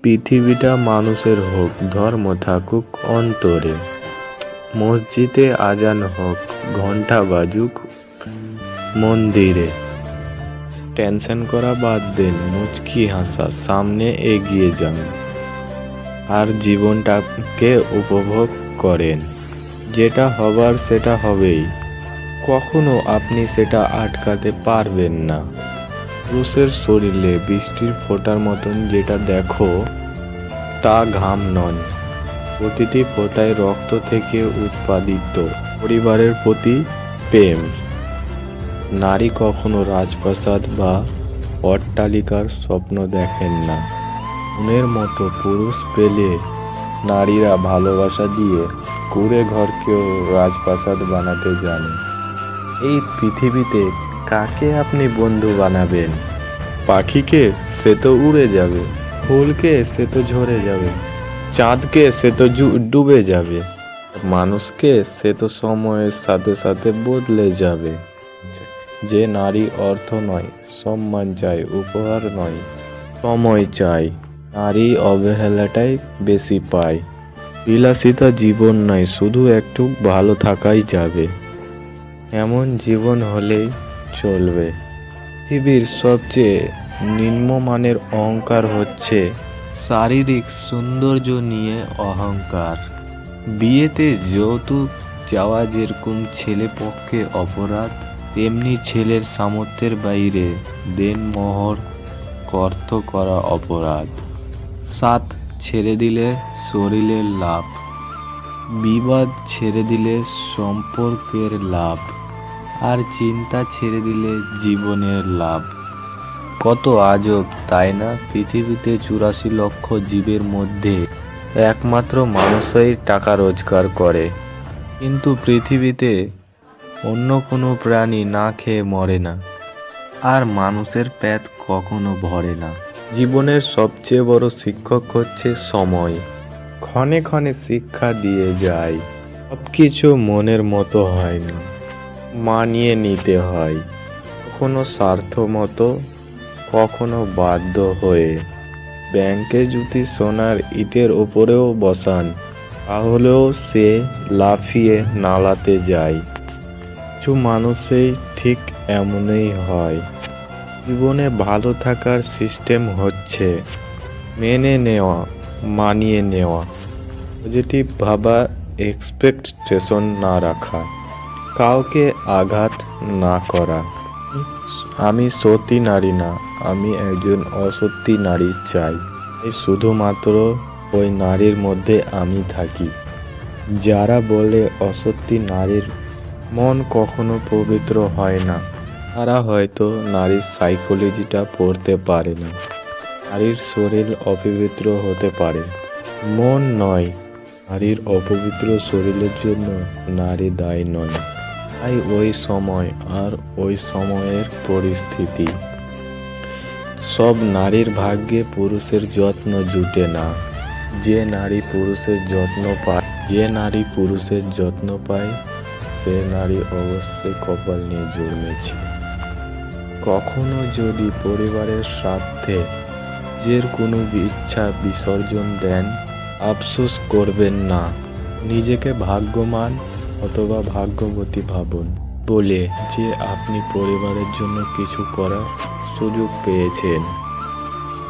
পৃথিবীটা মানুষের হোক, ধর্ম থাকুক অন্তরে। মসজিদে আজান হোক, ঘন্টা বাজুক মন্দিরে। টেনশন করা বাদ দেন, মুচকি হাসা, সামনে এগিয়ে যান। আর জীবনটাকে উপভোগ করেন। যেটা হবার সেটা হবেই, কখনো আপনি সেটা আটকাতে পারবেন না। পুরুষের শরীরে বৃষ্টির ফোঁটার মতন যেটা দেখো, তা ঘাম নন, প্রতিটি ফোঁটায় রক্ত থেকে উৎপাদিত পরিবারের প্রতি প্রেম। নারী কখনো রাজপ্রাসাদ বা অট্টালিকার স্বপ্ন দেখেন না। মনের মতো পুরুষ পেলে নারীরা ভালোবাসা দিয়ে কুঁড়ে ঘরকেও রাজপ্রাসাদ বানাতে জানে। এই পৃথিবীতে কাকে আপনি বন্ধু বানাবেন? পাখিকে? সে তো উড়ে যাবে। ফুলকে? সে তো ঝরে যাবে। চাঁদকে? সে তো ডুবে যাবে। মানুষকে? সে তো সময়ের সাথে সাথে বদলে যাবে। যে নারী অর্থ নয়, সম্মান চায়, উপহার নয়, সময় চায়, নারী অবহেলাটাই বেশি পায়। বিলাসিতা জীবন নয়, শুধু একটু ভালো থাকাই যাবে, এমন জীবন হলেই চলবে। পৃথিবীর সবচেয়ে নিম্নমানের অহংকার হচ্ছে শারীরিক সৌন্দর্য নিয়ে অহংকার। বিয়েতে যৌতুক চাওয়া যেরকম ছেলে পক্ষে অপরাধ, তেমনি ছেলের সামর্থ্যের বাইরে দেনমোহর কর্ত করা অপরাধ। সাথ ছেড়ে দিলে শরীরের লাভ, বিবাদ ছেড়ে দিলে সম্পর্কের লাভ, আর চিন্তা ছেড়ে দিলে জীবনের লাভ। কত আজব, তাই না? পৃথিবীতে 84 লক্ষ জীবের মধ্যে একমাত্র মানুষই টাকা রোজগার করে, কিন্তু পৃথিবীতে অন্য কোনো প্রাণী না খেয়ে মরে না, আর মানুষের পেট কখনো ভরে না। জীবনের সবচেয়ে বড় শিক্ষক হচ্ছে সময়। ক্ষণে ক্ষণে শিক্ষা দিয়ে যায়, সবকিছু মনের মতো হয় না, মানিয়ে নিতে হয়, কখনো স্বার্থ মতো, কখনো বাধ্য হয়ে। ব্যাংকে যদি সোনার ইটের ওপরেও বসান, তাহলেও সে লাফিয়ে নালাতে যায়। কিছু মানুষই ঠিক এমনই হয়। জীবনে ভালো থাকার সিস্টেম হচ্ছে মেনে নেওয়া, মানিয়ে নেওয়া, পজিটিভ ভাবা, এক্সপেকটেশন না রাখা, কাউকে আঘাত না করা। আমি সতী নারী না, আমি একজন অসতী নারী চাই। এই শুধুমাত্র ওই নারীর মধ্যে আমি থাকি। যারা বলে অসতী নারীর মন কখনো পবিত্র হয় না, তারা হয়তো নারীর সাইকোলজিটা পড়তে পারে না। নারীর শরীর অপবিত্র হতে পারে, মন নয়। নারীর অপবিত্র শরীরের জন্য নারী দায়ী নয়। তাই ওই সময় আর ওই সময়ের পরিস্থিতি। সব নারীর ভাগ্যে পুরুষের যত্ন জুটে না। যে নারী পুরুষের যত্ন পায়, সে নারী অবশ্যই কপাল নিয়ে জন্মেছে। কখনো যদি পরিবারের স্বার্থে নিজের কোনো ইচ্ছা বিসর্জন দেন, আফসোস করবেন না। নিজেকে ভাগ্যবান অথবা ভাগ্যবতী ভাবুন বলে যে আপনি পরিবারের জন্য কিছু করার সুযোগ পেয়েছেন।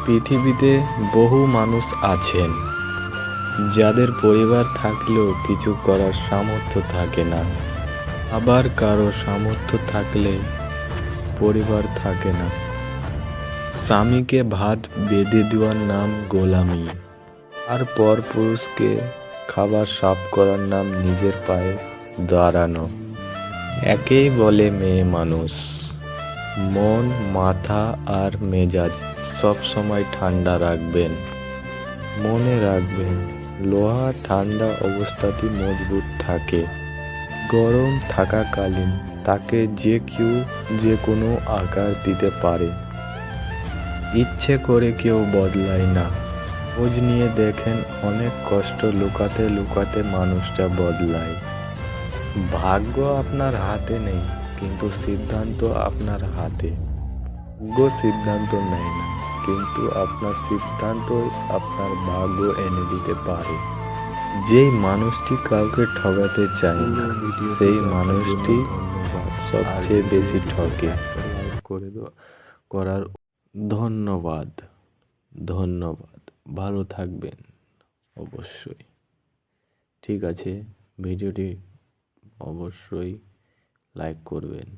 পৃথিবীতে বহু মানুষ আছেন যাদের পরিবার থাকলেও কিছু করার সামর্থ্য থাকে না, আবার কারো সামর্থ্য থাকলে পরিবার থাকে না। স্বামীকে ভাত বেঁধে দেওয়ার নাম গোলামি, আর পরপুরুষকে খাবার সাফ করার নাম নিজের পায়ে দাঁড়ানো। একেই বলে মেয়ে মানুষ। মন, মাথা আর মেজাজ সব সময় ঠান্ডা রাখবেন। মনে রাখবেন, লোহা ঠান্ডা অবস্থাতেই মজবুত থাকে। গরম থাকাকালীন তাকে যে কেউ যে কোনো আকার দিতে পারে। ইচ্ছে করে কেউ বদলায় না। খোঁজ নিয়ে দেখেন, অনেক কষ্ট লুকাতে লুকাতে মানুষটা বদলায়। ভাগ্য আপনার হাতে নেই, কিন্তু সিদ্ধান্ত আপনার হাতে। ভাগ্য সিদ্ধান্ত নেয় না, কিন্তু আপনার সিদ্ধান্তই আপনার ভাগ্য এনে দিতে পারে। যেই মানুষটি কাউকে ঠকাতে চায় না সেই মানুষটি সবচেয়ে বেশি ঠকে। লাইক করে করার ধন্যবাদ। ধন্যবাদ, ভালো থাকবেন অবশ্যই। ঠিক আছে, ভিডিওটি অবশ্যই লাইক করবেন।